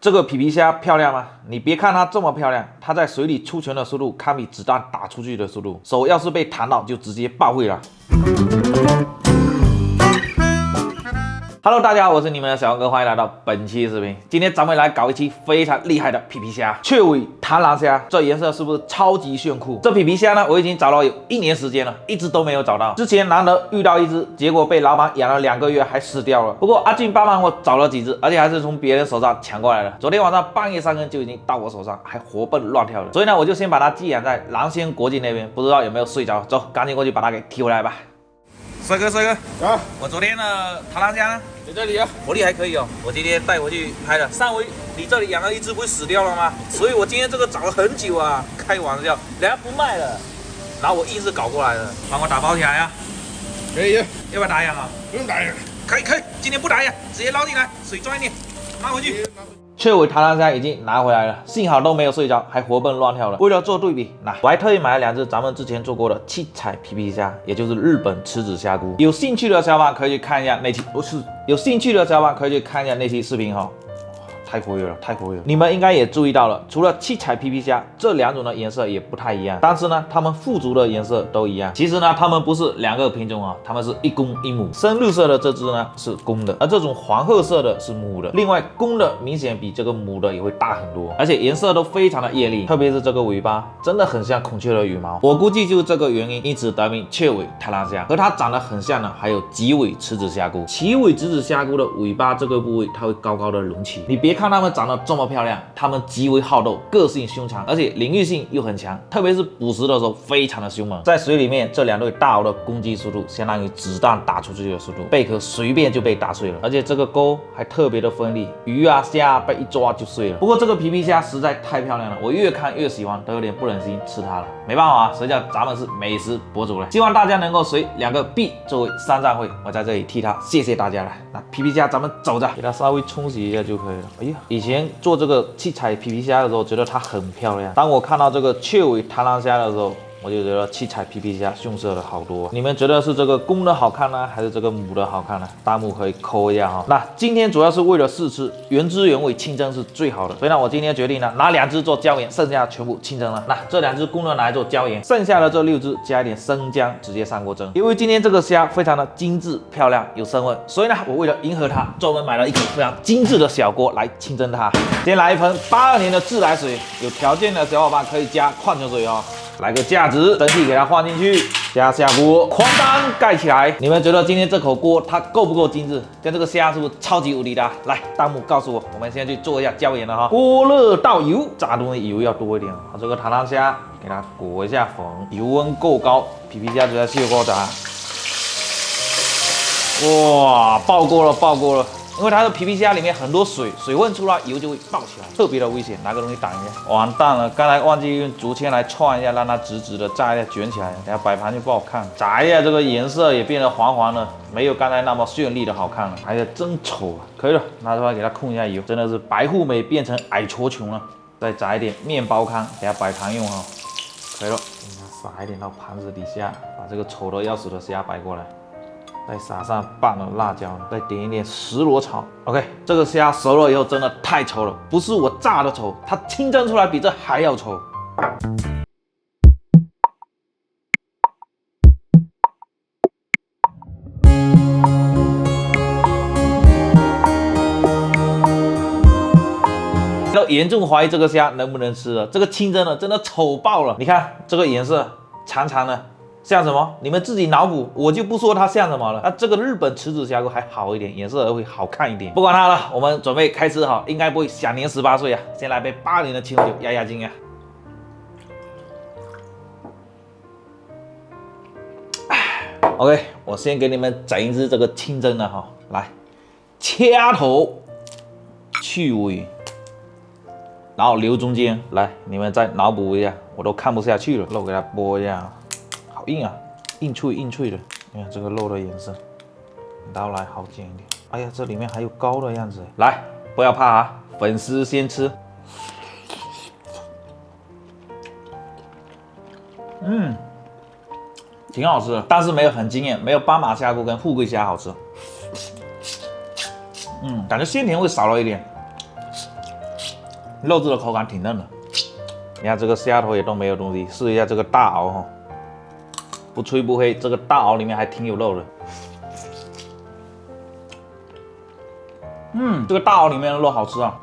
这个皮皮虾漂亮吗？你别看它这么漂亮，它在水里出拳的速度堪比子弹打出去的速度，手要是被弹到就直接爆会了。Hello， 大家好，我是你们的小杨哥，欢迎来到本期视频。今天咱们来搞一期非常厉害的皮皮虾，雀尾螳螂虾。这颜色是不是超级炫酷？这皮皮虾呢，我已经找了有1年时间了，一直都没有找到。之前难得遇到一只，结果被老板养了2个月还死掉了。不过阿俊帮忙我找了几只，而且还是从别人手上抢过来的。昨天晚上半夜3更就已经到我手上，还活蹦乱跳的。所以呢，我就先把它寄养在蓝仙国际那边，不知道有没有睡着。走，赶紧过去把它给提回来吧。帅哥，啊，我昨天的螳螂虾呢？在这里啊，活力还可以哦，我今天带回去拍的。上回你这里养了一只，不是死掉了吗？所以我今天这个找了很久啊，开玩笑，人家不卖了，然后我硬是搞过来的，帮我打包起来呀。可以，要不要打烊啊？不用打烊。可以，今天不打烊，直接捞进来，水装一点，拿回去。雀尾螳螂虾已经拿回来了，幸好都没有睡着，还活蹦乱跳的。为了做对比，我还特意买了2只咱们之前做过的七彩皮皮虾，也就是日本池子虾菇。有兴趣的小伙伴可以去看一下那期，有兴趣的小伙伴可以去看一下那期视频哈。太活跃了！你们应该也注意到了，除了七彩皮皮虾，这2种的颜色也不太一样，但是呢，它们附着的颜色都一样。其实呢，它们不是2个品种啊，它们是一公一母。深绿色的这只呢是公的，而这种黄褐色的是母的。另外，公的明显比这个母的也会大很多，而且颜色都非常的艳丽，特别是这个尾巴，真的很像孔雀的羽毛。我估计就是这个原因，因此得名雀尾螳螂虾。和它长得很像的还有棘尾池子虾菇。棘尾池子虾菇的尾巴这个部位，它会高高的隆起。你别看它们长得这么漂亮，它们极为好斗，个性凶残，而且领域性又很强，特别是捕食的时候非常的凶猛。在水里面，这2对大鳌的攻击速度相当于子弹打出去的速度，贝壳随便就被打碎了，而且这个钩还特别的锋利，鱼啊虾啊被一抓就碎了。不过这个皮皮虾实在太漂亮了，我越看越喜欢，都有点不忍心吃它了。没办法啊，谁叫咱们是美食博主了。希望大家能够随2个币作为3赞会，我在这里替他谢谢大家了。那皮皮虾咱们走着，给它稍微冲洗一下就可以了。哎呀，以前做这个七彩皮皮虾的时候，觉得它很漂亮。当我看到这个雀尾螳螂虾的时候，我就觉得七彩皮皮虾逊色了好多。你们觉得是这个公的好看呢，还是这个母的好看呢？弹幕可以扣一下哈。那今天主要是为了试吃，原汁原味清蒸是最好的。所以呢，我今天决定呢，拿2只做椒盐，剩下全部清蒸了。那这2只公的拿来做椒盐，剩下的这6只加一点生姜，直接上锅蒸。因为今天这个虾非常的精致漂亮，有生味，所以呢，我为了迎合它，专门买了一口非常精致的小锅来清蒸它。先来一盆82年的自来水，有条件的小伙伴可以加矿泉水哦。来个架子，蒸汽给它放进去，加下锅，哐当盖起来。你们觉得今天这口锅它够不够精致？跟这个虾是不是超级无敌的？来，弹幕告诉我，我们先去做一下椒盐了哈。锅热倒油，炸东西油要多一点。把这个螳螂虾给它裹一下粉，油温够高，皮皮虾就在卸锅炸。哇，爆锅了！因为它的皮皮虾里面很多水，水分出来，油就会爆起来，特别的危险。拿个东西挡一下，完蛋了！刚才忘记用竹签来串一下，让它直直的炸一下，卷起来，等下摆盘就不好看。炸一下，这个颜色也变得黄黄的，没有刚才那么绚丽的好看了，还是真丑啊！可以了，拿出来给它控一下油，真的是白富美变成矮矬穷了。再炸一点面包糠，给它摆盘用哈。可以了，撒一点到盘子底下，把这个丑的要死的虾摆过来。再撒上拌的辣椒，再点一点石螺草。OK， 这个虾熟了以后真的太稠了，不是我炸的稠，它清蒸出来比这还要稠。都严重怀疑这个虾能不能吃了，这个清蒸的真的丑爆了。你看这个颜色长长的。像什么？你们自己脑补，我就不说它像什么了。那这个日本池子虾菇还好一点，颜色会好看一点。不管它了，我们准备开吃哈，应该不会享年18岁啊。先来杯80年的清酒压压惊呀。OK， 我先给你们整一只这个清蒸的哈，来，掐头，去尾，然后留中间。来，你们再脑补一下，我都看不下去了，肉给它剥一下。好硬啊，硬脆的。你看这个肉的颜色，刀来好剪一点。哎呀，这里面还有膏的样子。来，不要怕啊，粉丝先吃。挺好吃的，但是没有很惊艳，没有斑马虾菇跟富贵虾好吃。感觉鲜甜会少了一点。肉质的口感挺嫩的。你看这个虾头也都没有东西，试一下这个大螯哈，不脆不黑，这个大螯里面还挺有肉的。这个大螯里面的肉好吃啊。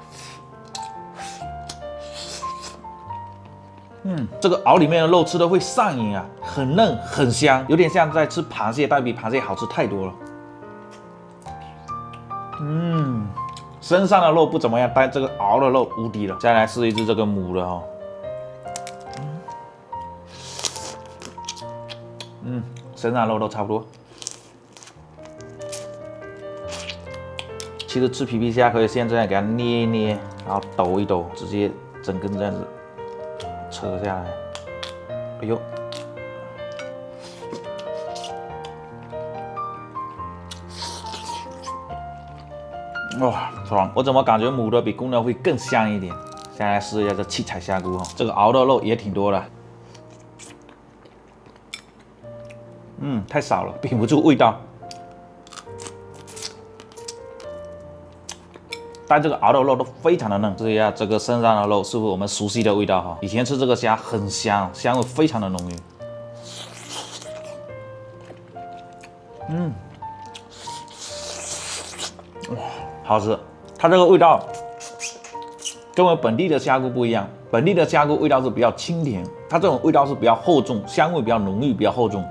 这个螯里面的肉吃的会上瘾啊，很嫩很香，有点像在吃螃蟹，但比螃蟹好吃太多了。身上的肉不怎么样，但这个螯的肉无敌了。再来试一只这个母的哈。身上的肉都差不多。其实吃皮皮虾可以先这样给它捏一捏，然后抖一抖，直接整根这样子扯下来。哎呦！哇，爽！我怎么感觉母的比公的会更香一点？现在来试一下这七彩虾菇哈，这个熬的肉也挺多的。太少了，顶不住味道。但这个熬的肉都非常的嫩，试一下这个身上的肉是不是我们熟悉的味道哈？以前吃这个虾很香，香味非常的浓郁。哇，好吃！它这个味道跟我们本地的虾菇不一样，本地的虾菇味道是比较清甜，它这种味道是比较厚重，香味比较浓郁，比较厚重。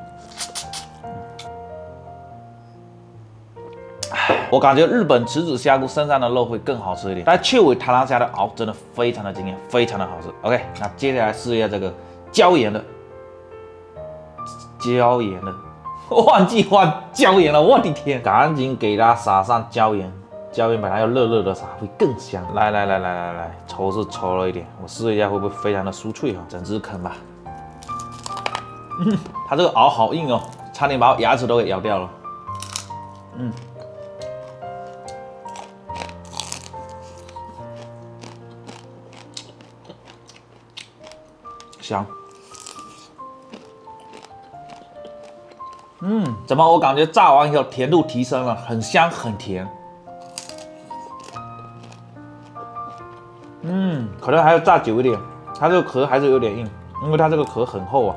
我感觉日本池子虾菇身上的肉会更好吃一点，但雀尾螳螂虾的螯真的非常的惊艳，非常的好吃。OK， 那接下来试一下这个椒盐的，忘记换椒盐了，我的天！赶紧给它撒上椒盐，椒盐把它要热热的撒，会更香。来，稠是稠了一点，我试一下会不会非常的酥脆哈，整只啃吧。它这个螯好硬哦，差点把我牙齿都给咬掉了。香。怎么我感觉炸完以后甜度提升了，很香很甜。可能还要炸久一点，它这个壳还是有点硬，因为它这个壳很厚啊。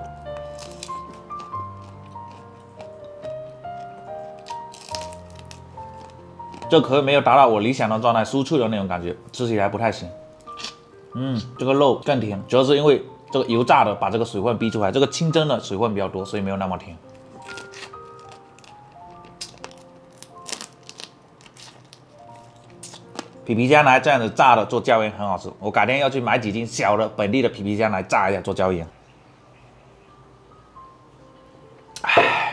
这壳没有达到我理想的状态，酥脆的那种感觉，吃起来不太行。这个肉更甜，主要是因为这个油炸的把这个水分逼出来，这个清蒸的水分比较多，所以没有那么甜。皮皮虾来这样子炸的做椒盐很好吃，我改天要去买几斤小的本地的皮皮虾来炸一下做椒盐。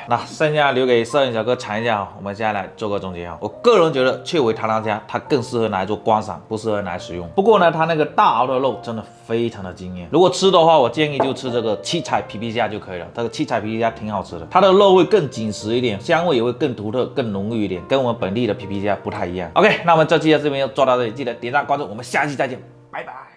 那剩下留给摄影小哥尝一下，我们现在来做个总结啊。我个人觉得雀尾螳螂虾它更适合拿来做观赏，不适合拿来食用。不过呢，它那个大螯的肉真的非常的惊艳。如果吃的话，我建议就吃这个七彩皮皮虾就可以了。这个七彩皮皮虾挺好吃的，它的肉会更紧实一点，香味也会更独特、更浓郁一点，跟我们本地的皮皮虾不太一样。OK， 那我们这期的视频就做到这里，记得点赞关注，我们下期再见，拜拜。